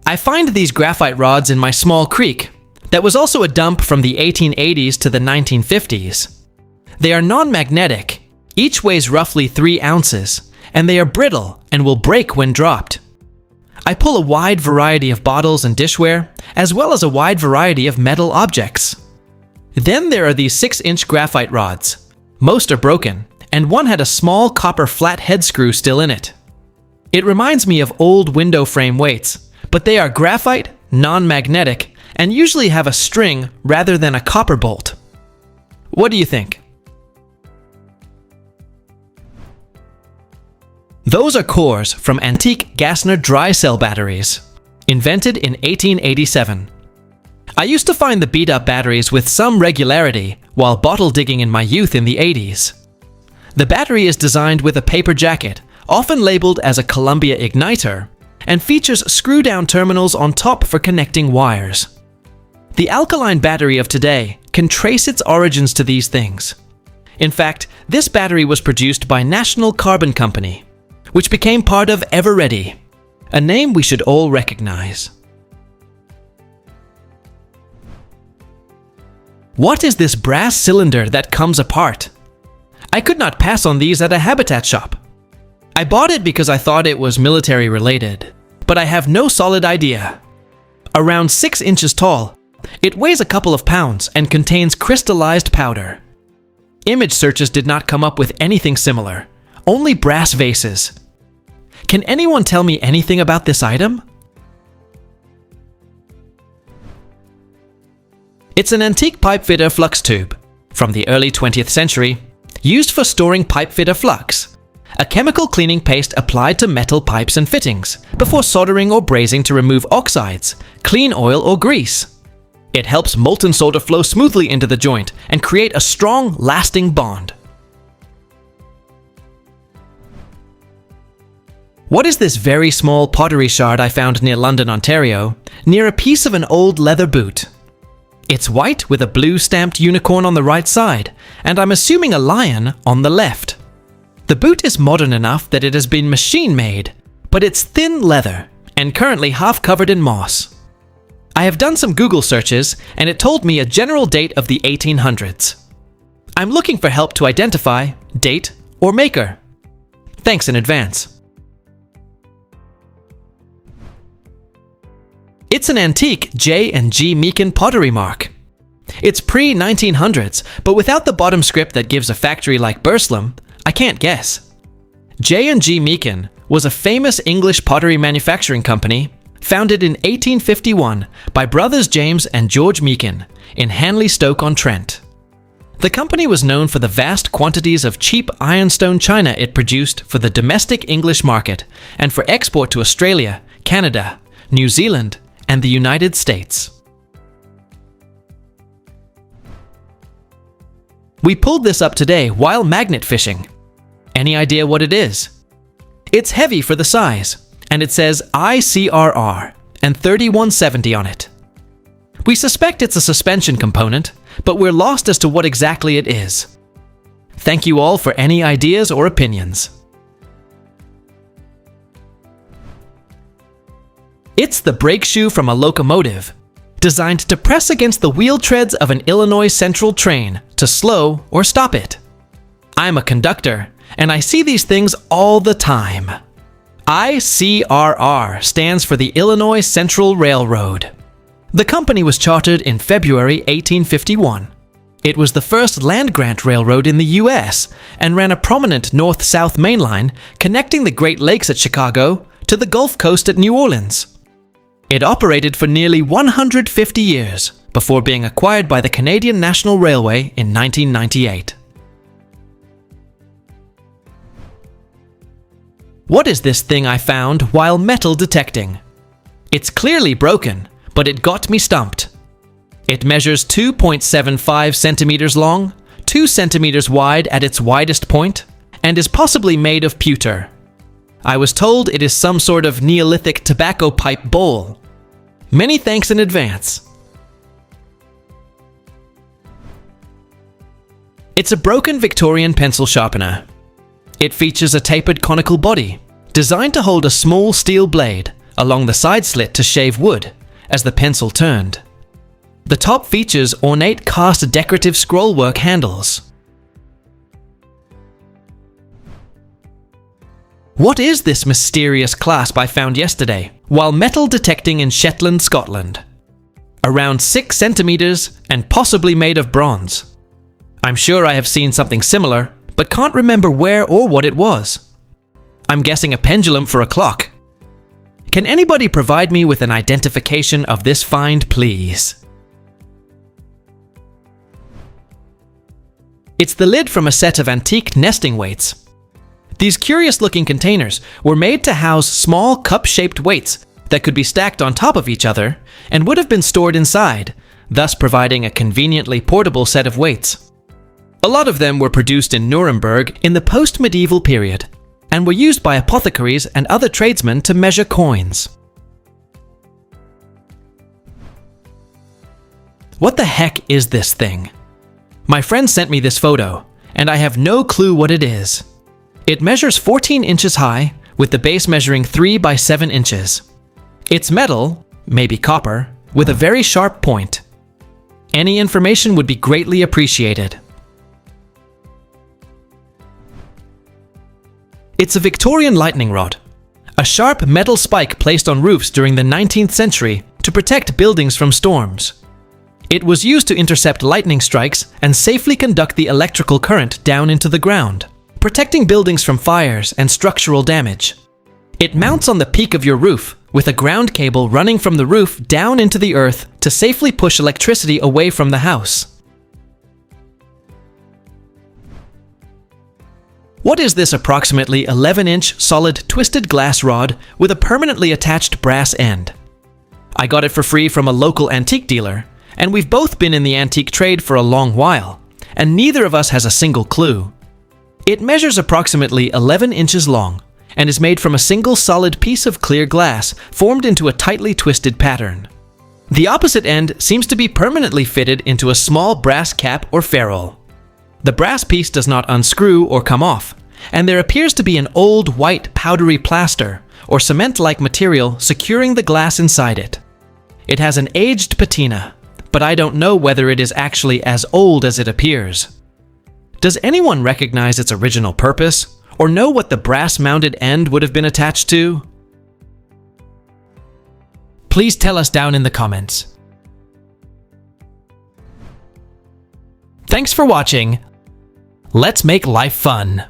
I find these graphite rods in my small creek that was also a dump from the 1880s to the 1950s. They are non-magnetic, each weighs roughly 3 ounces, and they are brittle and will break when dropped. I pull a wide variety of bottles and dishware, as well as a wide variety of metal objects. Then there are these 6-inch graphite rods. Most are broken, and one had a small copper flat head screw still in it. It reminds me of old window frame weights, but they are graphite, non-magnetic, and usually have a string rather than a copper bolt. What do you think? Those are cores from antique Gassner dry cell batteries, invented in 1887. I used to find the beat-up batteries with some regularity while bottle digging in my youth in the 80s. The battery is designed with a paper jacket, often labeled as a Columbia igniter, and features screw-down terminals on top for connecting wires. The alkaline battery of today can trace its origins to these things. In fact, this battery was produced by National Carbon Company, which became part of Eveready, a name we should all recognize. What is this brass cylinder that comes apart? I could not pass on these at a habitat shop. I bought it because I thought it was military related, but I have no solid idea. Around 6 inches tall, it weighs a couple of pounds and contains crystallized powder. Image searches did not come up with anything similar, only brass vases. Can anyone tell me anything about this item? It's an antique pipe fitter flux tube from the early 20th century, used for storing pipe fitter flux, a chemical cleaning paste applied to metal pipes and fittings before soldering or brazing to remove oxides, clean oil or grease. It helps molten solder flow smoothly into the joint and create a strong, lasting bond. What is this very small pottery shard I found near London, Ontario, near a piece of an old leather boot? It's white with a blue stamped unicorn on the right side, and I'm assuming a lion on the left. The boot is modern enough that it has been machine-made, but it's thin leather and currently half covered in moss. I have done some Google searches, and it told me a general date of the 1800s. I'm looking for help to identify date or maker. Thanks in advance. It's an antique J&G Meakin pottery mark. It's pre-1900s, but without the bottom script that gives a factory like Burslem, I can't guess. J&G Meakin was a famous English pottery manufacturing company founded in 1851 by brothers James and George Meakin in Hanley Stoke-on-Trent. The company was known for the vast quantities of cheap ironstone china it produced for the domestic English market and for export to Australia, Canada, New Zealand, and the United States. We pulled this up today while magnet fishing. Any idea what it is? It's heavy for the size, and it says ICRR and 3170 on it. We suspect it's a suspension component, but we're lost as to what exactly it is. Thank you all for any ideas or opinions. It's the brake shoe from a locomotive, designed to press against the wheel treads of an Illinois Central train to slow or stop it. I'm a conductor, and I see these things all the time. ICRR stands for the Illinois Central Railroad. The company was chartered in February 1851. It was the first land-grant railroad in the US and ran a prominent north-south main line connecting the Great Lakes at Chicago to the Gulf Coast at New Orleans. It operated for nearly 150 years before being acquired by the Canadian National Railway in 1998. What is this thing I found while metal detecting? It's clearly broken, but it got me stumped. It measures 2.75 centimeters long, 2 centimeters wide at its widest point, and is possibly made of pewter. I was told it is some sort of Neolithic tobacco pipe bowl. Many thanks in advance. It's a broken Victorian pencil sharpener. It features a tapered conical body, designed to hold a small steel blade along the side slit to shave wood as the pencil turned. The top features ornate cast decorative scrollwork handles. What is this mysterious clasp I found yesterday while metal detecting in Shetland, Scotland? Around 6 centimeters and possibly made of bronze. I'm sure I have seen something similar, but can't remember where or what it was. I'm guessing a pendulum for a clock. Can anybody provide me with an identification of this find, please? It's the lid from a set of antique nesting weights. These curious-looking containers were made to house small cup-shaped weights that could be stacked on top of each other and would have been stored inside, thus providing a conveniently portable set of weights. A lot of them were produced in Nuremberg in the post-medieval period and were used by apothecaries and other tradesmen to measure coins. What the heck is this thing? My friend sent me this photo, and I have no clue what it is. It measures 14 inches high, with the base measuring 3 by 7 inches. It's metal, maybe copper, with a very sharp point. Any information would be greatly appreciated. It's a Victorian lightning rod, a sharp metal spike placed on roofs during the 19th century to protect buildings from storms. It was used to intercept lightning strikes and safely conduct the electrical current down into the ground, protecting buildings from fires and structural damage. It mounts on the peak of your roof with a ground cable running from the roof down into the earth to safely push electricity away from the house. What is this approximately 11-inch solid twisted glass rod with a permanently attached brass end? I got it for free from a local antique dealer, and we've both been in the antique trade for a long while, and neither of us has a single clue. It measures approximately 11 inches long and is made from a single solid piece of clear glass formed into a tightly twisted pattern. The opposite end seems to be permanently fitted into a small brass cap or ferrule. The brass piece does not unscrew or come off, and there appears to be an old white powdery plaster or cement-like material securing the glass inside it. It has an aged patina, but I don't know whether it is actually as old as it appears. Does anyone recognize its original purpose, or know what the brass-mounted end would have been attached to? Please tell us down in the comments. Thanks for watching. Let's make life fun.